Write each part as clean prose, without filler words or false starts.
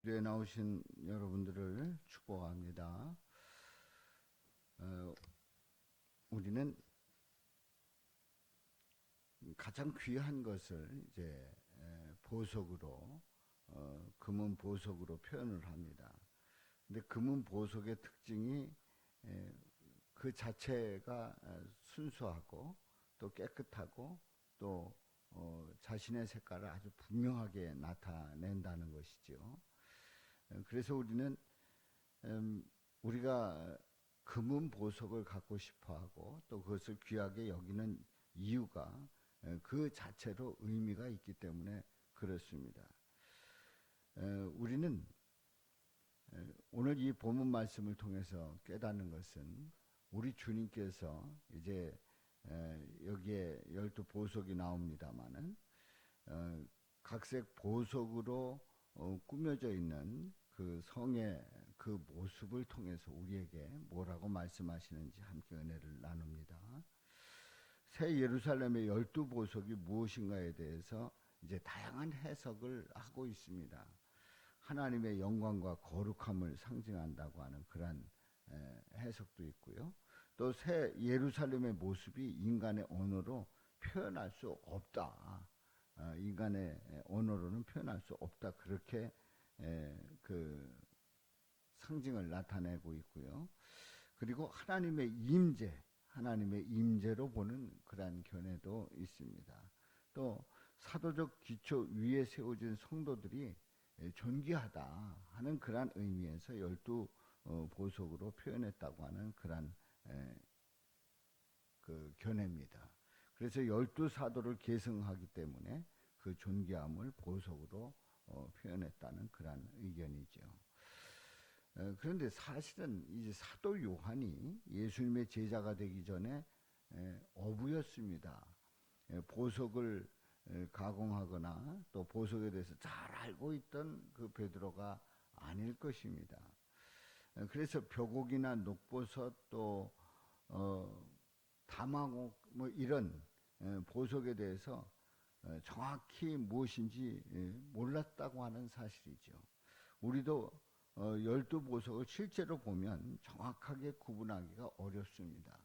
교회에 나오신 여러분들을 축복합니다. 우리는 가장 귀한 것을 이제 보석으로 금은 보석으로 표현을 합니다. 근데 금은 보석의 특징이 그 자체가 순수하고 또 깨끗하고 또 자신의 색깔을 아주 분명하게 나타낸다는 것이죠. 그래서 우리는 우리가 금은 보석을 갖고 싶어하고 또 그것을 귀하게 여기는 이유가 그 자체로 의미가 있기 때문에 그렇습니다. 우리는 오늘 이 본문 말씀을 통해서 깨닫는 것은 우리 주님께서 이제 여기에 12 보석이 나옵니다마는 각색 보석으로 꾸며져 있는 그 성의 그 모습을 통해서 우리에게 뭐라고 말씀하시는지 함께 은혜를 나눕니다. 새 예루살렘의 12 보석이 무엇인가에 대해서 이제 다양한 해석을 하고 있습니다. 하나님의 영광과 거룩함을 상징한다고 하는 그런 해석도 있고요. 또 새 예루살렘의 모습이 인간의 언어로 표현할 수 없다. 인간의 언어로는 표현할 수 없다. 그렇게 그 상징을 나타내고 있고요. 그리고 하나님의 임재로 보는 그러한 견해도 있습니다. 또 사도적 기초 위에 세워진 성도들이 존귀하다 하는 그러한 의미에서 12 보석으로 표현했다고 하는 그러한 그 견해입니다. 그래서 12 사도를 계승하기 때문에 그 존귀함을 보석으로 표현했다는 그런 의견이죠. 그런데 사실은 이제 사도 요한이 예수님의 제자가 되기 전에 어부였습니다. 보석을 가공하거나 또 보석에 대해서 잘 알고 있던 그 베드로가 아닐 것입니다. 그래서 벼곡이나 녹보석 또 다마옥 뭐 이런 보석에 대해서 정확히 무엇인지 몰랐다고 하는 사실이죠. 우리도 12 보석을 실제로 보면 정확하게 구분하기가 어렵습니다.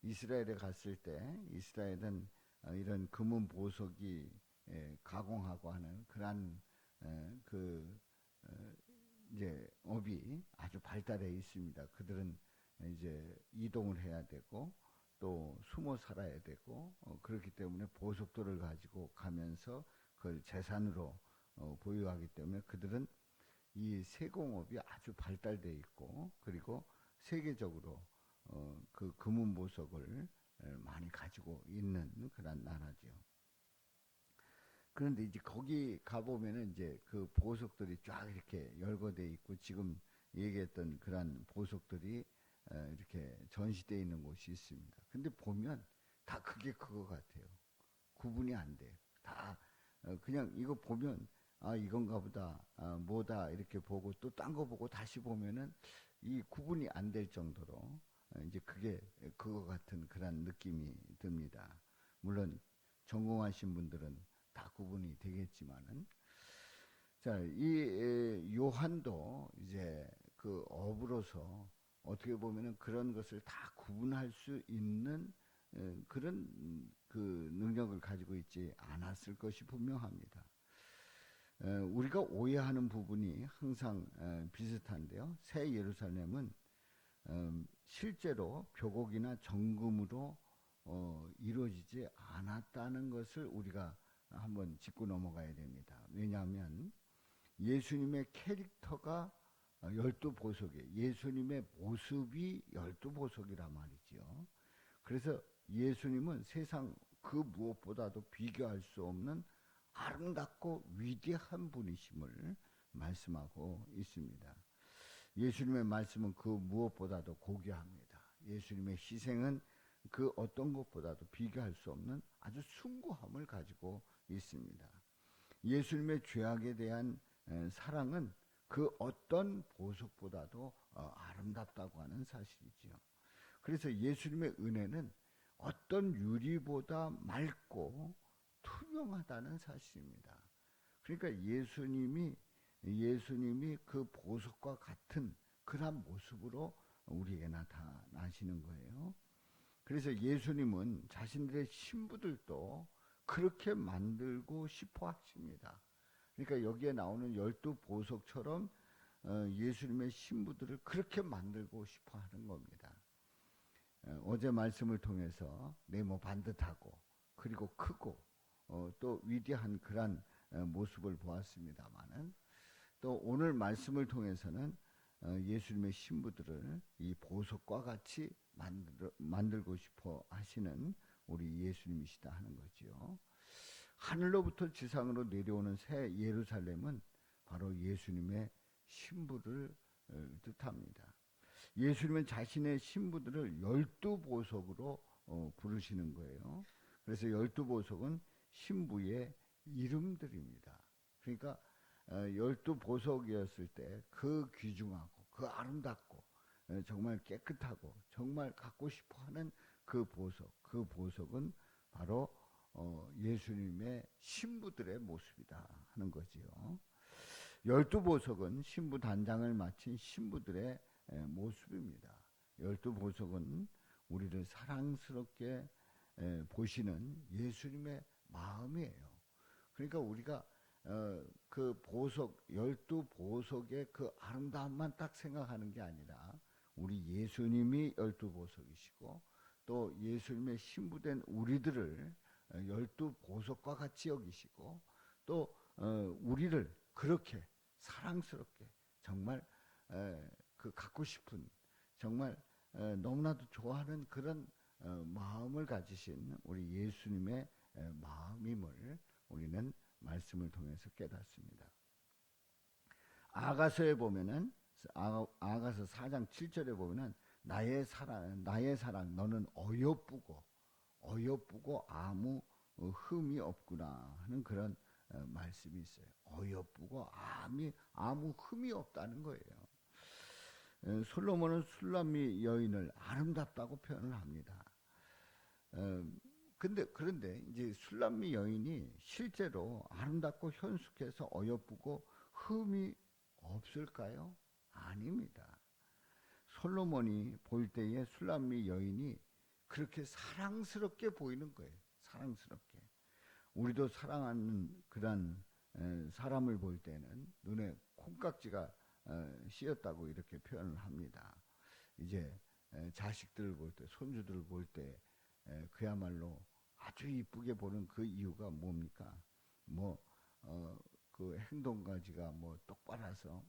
이스라엘에 갔을 때 이스라엘은 이런 금은 보석이 가공하고 하는 그러한 그 이제 업이 아주 발달해 있습니다. 그들은 이제 이동을 해야 되고 또 숨어 살아야 되고 그렇기 때문에 보석돌을 가지고 가면서 그걸 재산으로 보유하기 때문에 그들은 이 세공업이 아주 발달되어 있고 그리고 세계적으로 그 금은 보석을 많이 가지고 있는 그런 나라죠. 그런데 이제 거기 가보면은 이제 그 보석들이 쫙 이렇게 열거되어 있고 지금 얘기했던 그런 보석들이 이렇게 전시되어 있는 곳이 있습니다. 근데 보면 다 그게 그거 같아요. 구분이 안 돼요. 다 그냥 이거 보면 아 이건가 보다 뭐다 이렇게 보고 또 딴 거 보고 다시 보면은 이 구분이 안 될 정도로 이제 그게 그거 같은 그런 느낌이 듭니다. 물론 전공하신 분들은 다 구분이 되겠지만은 자, 이 요한도 이제 그 어부로서 어떻게 보면은 그런 것을 다 구분할 수 있는 그런 그 능력을 가지고 있지 않았을 것이 분명합니다. 우리가 오해하는 부분이 항상 비슷한데요. 새 예루살렘은 실제로 벼곡이나 정금으로 이루어지지 않았다는 것을 우리가 한번 짚고 넘어가야 됩니다. 왜냐하면 예수님의 캐릭터가 12 보석이에요. 예수님의 모습이 12 보석이라 말이죠. 그래서 예수님은 세상 그 무엇보다도 비교할 수 없는 아름답고 위대한 분이심을 말씀하고 있습니다. 예수님의 말씀은 그 무엇보다도 고귀합니다. 예수님의 희생은 그 어떤 것보다도 비교할 수 없는 아주 숭고함을 가지고 있습니다. 예수님의 죄악에 대한 사랑은 그 어떤 보석보다도 아름답다고 하는 사실이죠. 그래서 예수님의 은혜는 어떤 유리보다 맑고 투명하다는 사실입니다. 그러니까 예수님이 예수님이 그 보석과 같은 그런 모습으로 우리에게 나타나시는 거예요. 그래서 예수님은 자신들의 신부들도 그렇게 만들고 싶어 하십니다. 그러니까 여기에 나오는 12보석처럼 예수님의 신부들을 그렇게 만들고 싶어 하는 겁니다. 어제 말씀을 통해서 네모 반듯하고 그리고 크고 또 위대한 그런 모습을 보았습니다마는, 또 오늘 말씀을 통해서는 예수님의 신부들을 이 보석과 같이 만들고 싶어 하시는 우리 예수님이시다 하는 거지요. 하늘로부터 지상으로 내려오는 새 예루살렘은 바로 예수님의 신부를 뜻합니다. 예수님은 자신의 신부들을 12보석으로 부르시는 거예요. 그래서 12보석은 신부의 이름들입니다. 그러니까 12보석이었을 때 그 귀중하고 그 아름답고 정말 깨끗하고 정말 갖고 싶어하는 그 보석은 바로 예수님의 신부들의 모습이다 하는 거지요. 12보석은 신부 단장을 마친 신부들의 모습입니다. 12보석은 우리를 사랑스럽게 보시는 예수님의 마음이에요. 그러니까 우리가 그 보석, 12보석의 그 아름다움만 딱 생각하는 게 아니라 우리 예수님이 12보석이시고 또 예수님의 신부된 우리들을 12보석과 같이 여기시고 또 우리를 그렇게 사랑스럽게 정말 그 갖고 싶은, 정말 너무나도 좋아하는 그런 마음을 가지신 우리 예수님의 마음임을 우리는 말씀을 통해서 깨닫습니다. 아가서에 보면은 아가서 4장 7절에 보면은 나의 사랑 너는 어여쁘고 아무 흠이 없구나 하는 그런 말씀이 있어요. 어여쁘고 아무 흠이 없다는 거예요. 솔로몬은 술람미 여인을 아름답다고 표현을 합니다. 그런데 이제 술람미 여인이 실제로 아름답고 현숙해서 어여쁘고 흠이 없을까요? 아닙니다. 솔로몬이 볼 때에 술람미 여인이 그렇게 사랑스럽게 보이는 거예요. 사랑스럽게. 우리도 사랑하는 그런 사람을 볼 때는 눈에 콩깍지가 씌었다고 이렇게 표현을 합니다. 이제 자식들을 볼 때, 손주들을 볼 때 그야말로 아주 이쁘게 보는 그 이유가 뭡니까? 그 행동가지가 똑바라서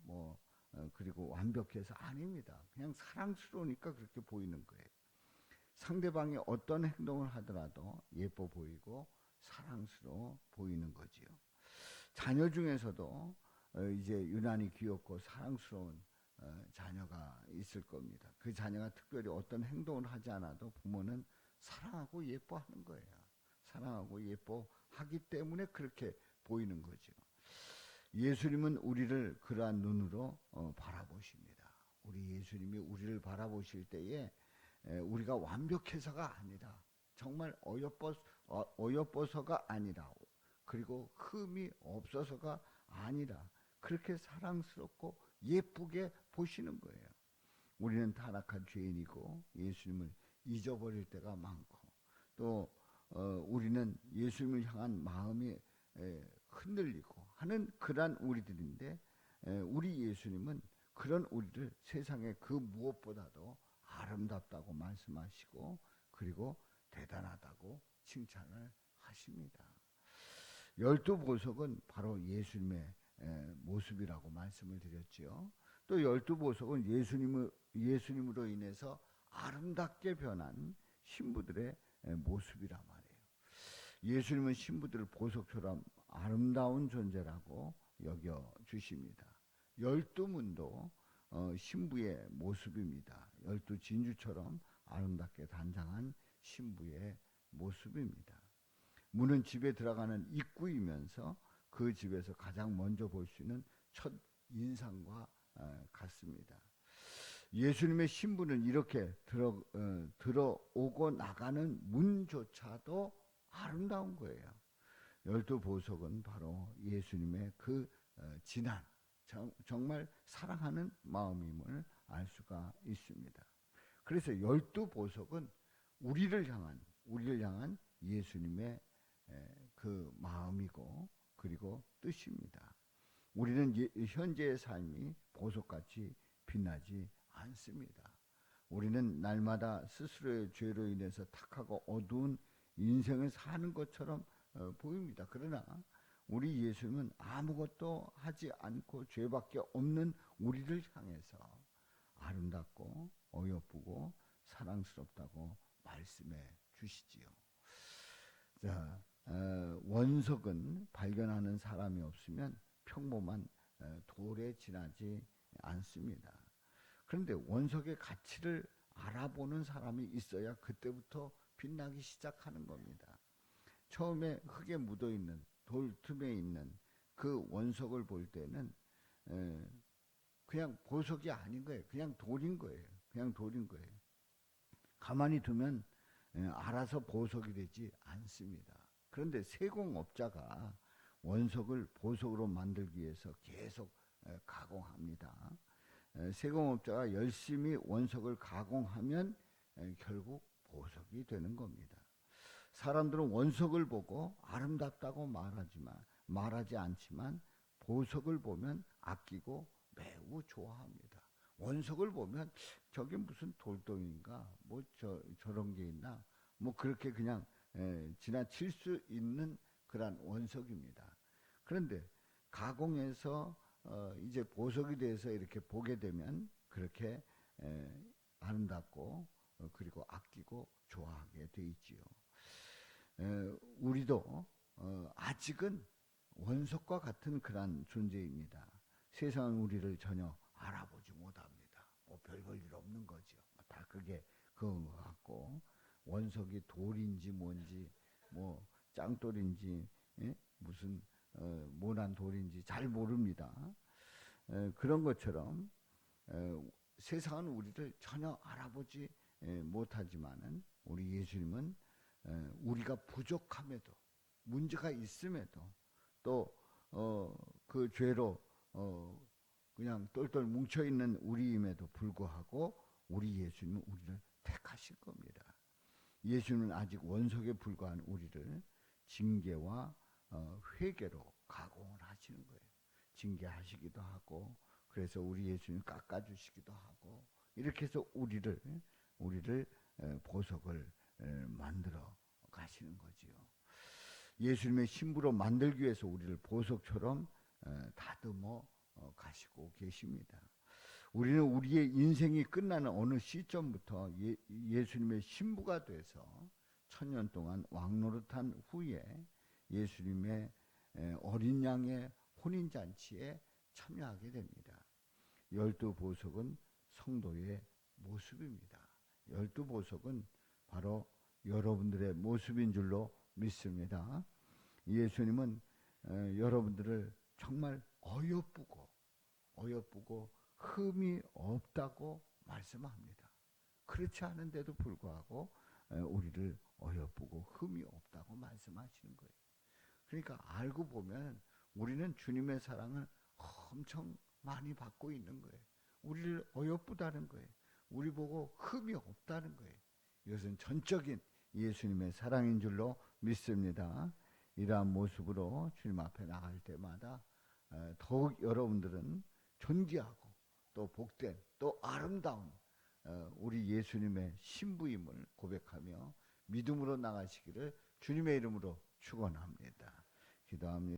그리고 완벽해서 아닙니다. 그냥 사랑스러우니까 그렇게 보이는 거예요. 상대방이 어떤 행동을 하더라도 예뻐 보이고 사랑스러워 보이는 거지요. 자녀 중에서도 이제 유난히 귀엽고 사랑스러운 자녀가 있을 겁니다. 그 자녀가 특별히 어떤 행동을 하지 않아도 부모는 사랑하고 예뻐하는 거예요. 사랑하고 예뻐하기 때문에 그렇게 보이는 거죠. 예수님은 우리를 그러한 눈으로 바라보십니다. 우리 예수님이 우리를 바라보실 때에 우리가 완벽해서가 아니라, 정말 어여뻐서가 아니라, 그리고 흠이 없어서가 아니라 그렇게 사랑스럽고 예쁘게 보시는 거예요. 우리는 타락한 죄인이고 예수님을 잊어버릴 때가 많고, 또 우리는 예수님을 향한 마음이 흔들리고 하는 그런 우리들인데, 우리 예수님은 그런 우리를 세상의 그 무엇보다도 아름답다고 말씀하시고 그리고 대단하다고 칭찬을 하십니다. 12보석은 바로 예수님의 모습이라고 말씀을 드렸지요. 또 12보석은 예수님으로 인해서 아름답게 변한 신부들의 모습이란 말이에요. 예수님은 신부들을 보석처럼 아름다운 존재라고 여겨주십니다. 12문도 신부의 모습입니다. 12진주처럼 아름답게 단장한 신부의 모습입니다. 문은 집에 들어가는 입구이면서 그 집에서 가장 먼저 볼 수 있는 첫 인상과 같습니다. 예수님의 신부는 이렇게 들어오고 나가는 문조차도 아름다운 거예요. 12보석은 바로 예수님의 그 진한 정말 사랑하는 마음임을 알 수가 있습니다. 그래서 12보석은 우리를 향한 예수님의 그 마음이고 그리고 뜻입니다. 우리는 현재의 삶이 보석같이 빛나지 않습니다. 우리는 날마다 스스로의 죄로 인해서 탁하고 어두운 인생을 사는 것처럼 보입니다. 그러나 우리 예수님은 아무것도 하지 않고 죄밖에 없는 우리를 향해서 아름답고 어여쁘고 사랑스럽다고 말씀해 주시지요. 자, 원석은 발견하는 사람이 없으면 평범한 돌에 지나지 않습니다. 그런데 원석의 가치를 알아보는 사람이 있어야 그때부터 빛나기 시작하는 겁니다. 처음에 흙에 묻어있는 돌 틈에 있는 그 원석을 볼 때는 그냥 보석이 아닌 거예요. 그냥 돌인 거예요. 가만히 두면 알아서 보석이 되지 않습니다. 그런데 세공업자가 원석을 보석으로 만들기 위해서 계속 가공합니다. 세공업자가 열심히 원석을 가공하면 결국 보석이 되는 겁니다. 사람들은 원석을 보고 아름답다고 말하지 않지만 보석을 보면 아끼고 매우 좋아합니다. 원석을 보면 저게 무슨 돌덩이인가, 뭐 저런 게 있나, 뭐 그렇게 그냥 지나칠 수 있는 그런 원석입니다. 그런데 가공해서 이제 보석이 돼서 이렇게 보게 되면 그렇게 아름답고 그리고 아끼고 좋아하게 돼 있지요. 우리도 아직은 원석과 같은 그런 존재입니다. 세상은 우리를 전혀 알아보지 못합니다. 뭐 별볼 일 없는 거죠. 다 그게 그건 것 같고 원석이 돌인지 뭔지 뭐 짱돌인지 무슨 모난 돌인지 잘 모릅니다. 그런 것처럼 세상은 우리를 전혀 알아보지 못하지만은 우리 예수님은 우리가 부족함에도 문제가 있음에도 또 그 죄로 그냥 똘똘 뭉쳐있는 우리임에도 불구하고 우리 예수님은 우리를 택하신 겁니다. 예수님은 아직 원석에 불과한 우리를 징계와 회개로 가공을 하시는 거예요. 징계하시기도 하고 그래서 우리 예수님 깎아주시기도 하고 이렇게 해서 우리를 보석을 만들어 가시는 거지요. 예수님의 신부로 만들기 위해서 우리를 보석처럼 다듬어 가시고 계십니다. 우리는 우리의 인생이 끝나는 어느 시점부터 예수님의 신부가 돼서 1000년 동안 왕노릇한 후에 예수님의 어린 양의 혼인잔치에 참여하게 됩니다. 12보석은 성도의 모습입니다. 12보석은 바로 여러분들의 모습인 줄로 믿습니다. 예수님은 여러분들을 정말 어여쁘고 흠이 없다고 말씀합니다. 그렇지 않은데도 불구하고 우리를 어여쁘고 흠이 없다고 말씀하시는 거예요. 그러니까 알고 보면 우리는 주님의 사랑을 엄청 많이 받고 있는 거예요. 우리를 어여쁘다는 거예요. 우리 보고 흠이 없다는 거예요. 이것은 전적인 예수님의 사랑인 줄로 믿습니다. 이러한 모습으로 주님 앞에 나갈 때마다 더욱 여러분들은 존귀하고 또 복된 또 아름다운 우리 예수님의 신부임을 고백하며 믿음으로 나가시기를 주님의 이름으로 축원합니다. 기도합니다.